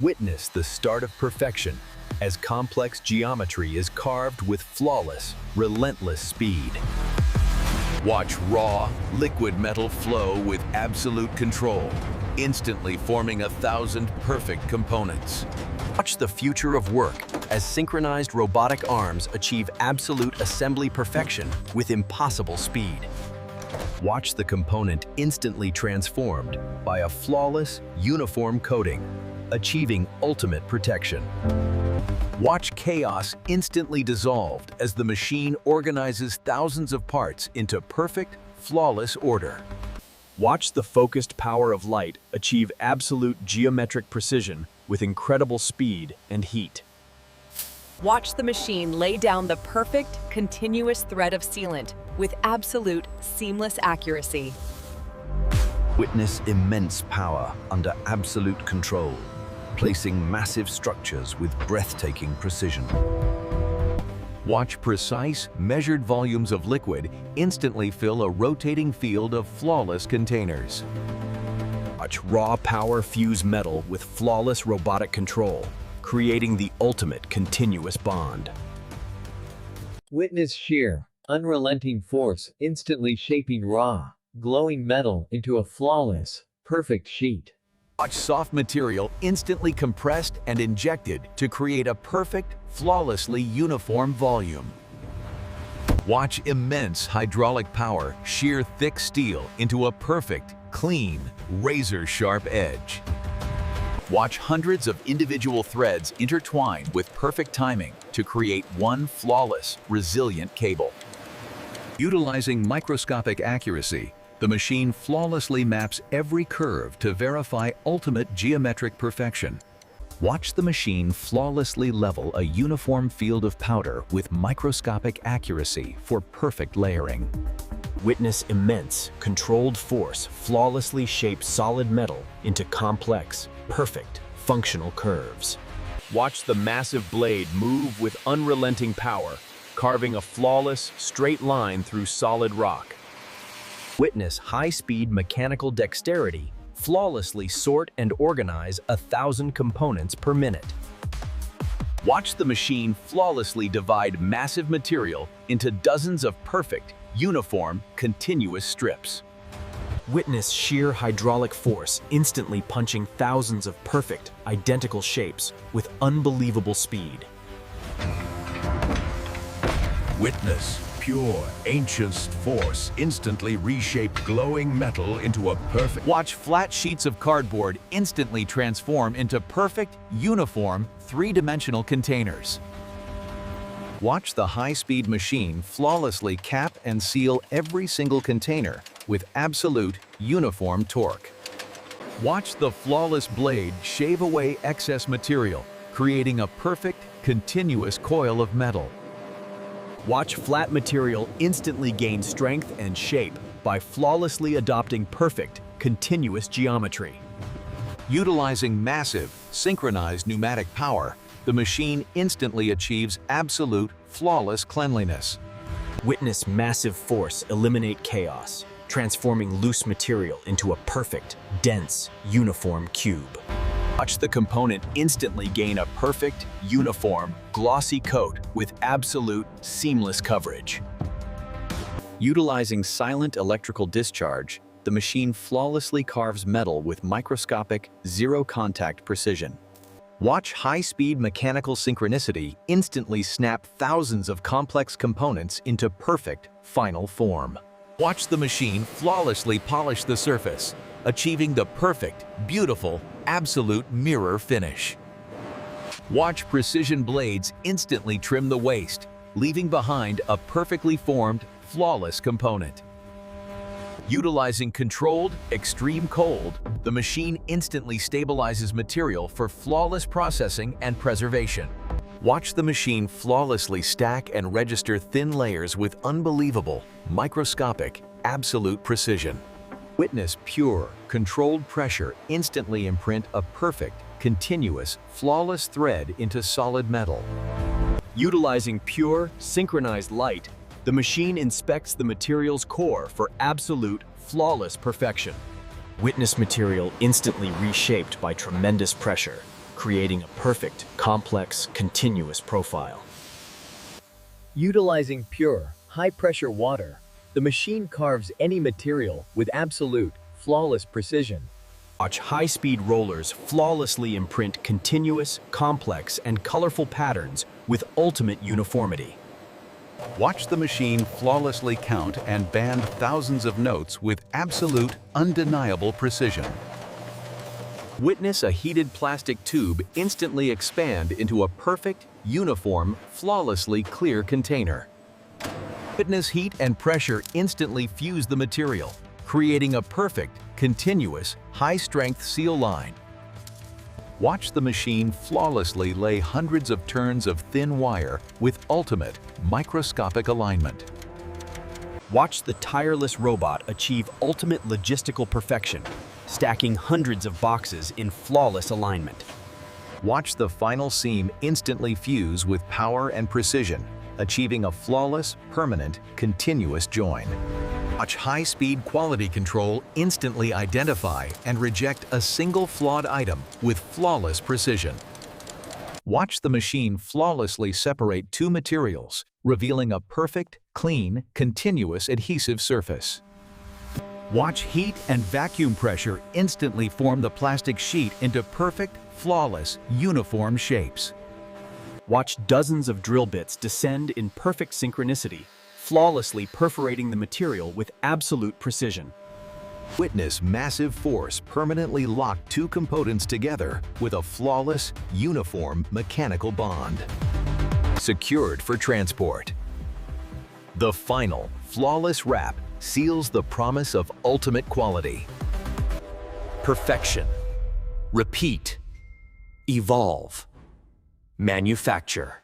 Witness the start of perfection as complex geometry is carved with flawless, relentless speed. Watch raw, liquid metal flow with absolute control, instantly forming 1,000 perfect components. Watch the future of work as synchronized robotic arms achieve absolute assembly perfection with impossible speed. Watch the component instantly transformed by a flawless, uniform coating, achieving ultimate protection. Watch chaos instantly dissolved as the machine organizes thousands of parts into perfect, flawless order. Watch the focused power of light achieve absolute geometric precision with incredible speed and heat. Watch the machine lay down the perfect, continuous thread of sealant with absolute, seamless accuracy. Witness immense power under absolute control, placing massive structures with breathtaking precision. Watch precise, measured volumes of liquid instantly fill a rotating field of flawless containers. Watch raw power fuse metal with flawless robotic control, creating the ultimate continuous bond. Witness sheer, unrelenting force instantly shaping raw, glowing metal into a flawless, perfect sheet. Watch soft material instantly compressed and injected to create a perfect, flawlessly uniform volume. Watch immense hydraulic power shear thick steel into a perfect, clean, razor-sharp edge. Watch hundreds of individual threads intertwine with perfect timing to create one flawless, resilient cable. Utilizing microscopic accuracy, the machine flawlessly maps every curve to verify ultimate geometric perfection. Watch the machine flawlessly level a uniform field of powder with microscopic accuracy for perfect layering. Witness immense, controlled force flawlessly shape solid metal into complex, perfect, functional curves. Watch the massive blade move with unrelenting power, carving a flawless, straight line through solid rock. Witness high-speed mechanical dexterity flawlessly sort and organize 1,000 components per minute. Watch the machine flawlessly divide massive material into dozens of perfect, uniform, continuous strips. Witness sheer hydraulic force instantly punching thousands of perfect, identical shapes with unbelievable speed. Witness pure, ancient force instantly reshape glowing metal into a perfect... Watch flat sheets of cardboard instantly transform into perfect, uniform, three-dimensional containers. Watch the high-speed machine flawlessly cap and seal every single container with absolute, uniform torque. Watch the flawless blade shave away excess material, creating a perfect, continuous coil of metal. Watch flat material instantly gain strength and shape by flawlessly adopting perfect, continuous geometry. Utilizing massive, synchronized pneumatic power, the machine instantly achieves absolute, flawless cleanliness. Witness massive force eliminate chaos, transforming loose material into a perfect, dense, uniform cube. Watch the component instantly gain a perfect, uniform, glossy coat with absolute, seamless coverage. Utilizing silent electrical discharge, the machine flawlessly carves metal with microscopic, zero-contact precision. Watch high-speed mechanical synchronicity instantly snap thousands of complex components into perfect, final form. Watch the machine flawlessly polish the surface, achieving the perfect, beautiful, absolute mirror finish. Watch precision blades instantly trim the waste, leaving behind a perfectly formed, flawless component. Utilizing controlled, extreme cold, the machine instantly stabilizes material for flawless processing and preservation. Watch the machine flawlessly stack and register thin layers with unbelievable, microscopic, absolute precision. Witness pure, controlled pressure instantly imprint a perfect, continuous, flawless thread into solid metal. Utilizing pure, synchronized light, the machine inspects the material's core for absolute, flawless perfection. Witness material instantly reshaped by tremendous pressure, creating a perfect, complex, continuous profile. Utilizing pure, high-pressure water, the machine carves any material with absolute, flawless precision. Watch high-speed rollers flawlessly imprint continuous, complex, and colorful patterns with ultimate uniformity. Watch the machine flawlessly count and band thousands of notes with absolute, undeniable precision. Witness a heated plastic tube instantly expand into a perfect, uniform, flawlessly clear container. Witness heat and pressure instantly fuse the material, creating a perfect, continuous, high-strength seal line. Watch the machine flawlessly lay hundreds of turns of thin wire with ultimate, microscopic alignment. Watch the tireless robot achieve ultimate logistical perfection, stacking hundreds of boxes in flawless alignment. Watch the final seam instantly fuse with power and precision, achieving a flawless, permanent, continuous join. Watch high-speed quality control instantly identify and reject a single flawed item with flawless precision. Watch the machine flawlessly separate two materials, revealing a perfect, clean, continuous adhesive surface. Watch heat and vacuum pressure instantly form the plastic sheet into perfect, flawless, uniform shapes. Watch dozens of drill bits descend in perfect synchronicity, flawlessly perforating the material with absolute precision. Witness massive force permanently lock two components together with a flawless, uniform mechanical bond. Secured for transport. The final, flawless wrap seals the promise of ultimate quality. Perfection. Repeat. Evolve. Manufacture.